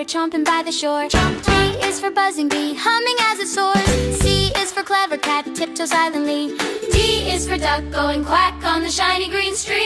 chomping by the shore. B is for buzzing bee, humming as it soars. C is for clever cat, tiptoe silently. D is for duck, going quack on the shiny green stream.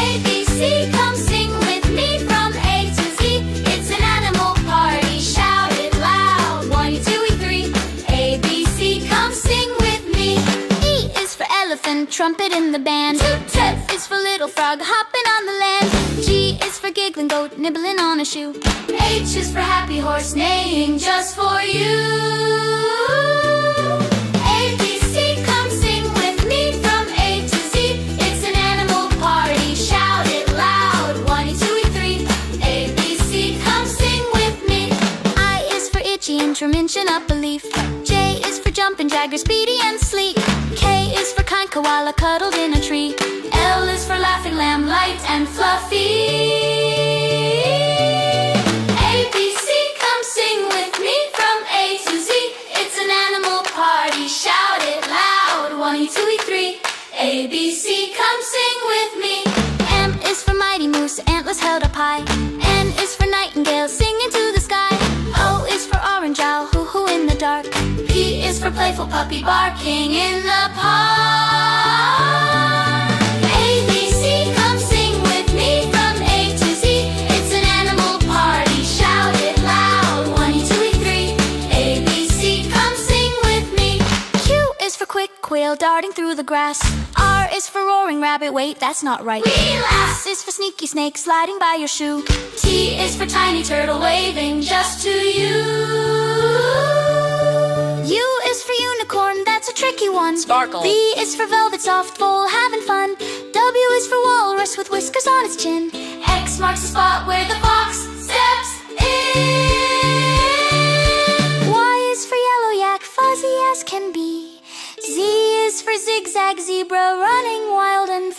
A, B, C, come sing with me from A to Z. It's an animal party, shout it loud. 1, 2, 3. A, B, C, come sing with me. E is for elephant, trumpet in the band. F is for little frog, hopping on the land. G is for giggling goat, nibbling on a shoe. H is for happy horse, neighing just for you. A, B, C, come sing with me from A to Z. It's an animal party, shout it loud. 1, 2, 3. A, B, C, come sing with me. I is for itchy, interminching up a leaf. J is for jumping jagger, speedy and sleek. K is for kind koala, cuddled in a tree. L is for laughing lamb, light and fluffy. A, B, C, come sing with me from A to Z. It's an animal party, shout it loud. 1, 2, 3. A, B, C, come sing with me. M is for mighty moose, antlers held up high. N is for nightingale, singing to the sky. O is for orange owl, hoo-hoo in the dark. P is for playful puppy, barking in the park. A, B, C, come sing with me from A to Z. It's an animal party, shout it loud. 1, 2, 3. A, B, C, come sing with me. Q is for quick quail, darting through the grass. R is for roaring rabbit, wait, that's not right. S is for sneaky snake, sliding by your shoe. T is for tiny turtle, waving just to you. U is for unicorn, that's a tricky one. Sparkle. V is for velvet soft foal, having fun. W is for walrus with whiskers on its chin. X marks the spot where the fox steps in. Y is for yellow yak, fuzzy as can be. Z is for zigzag zebra, running wild and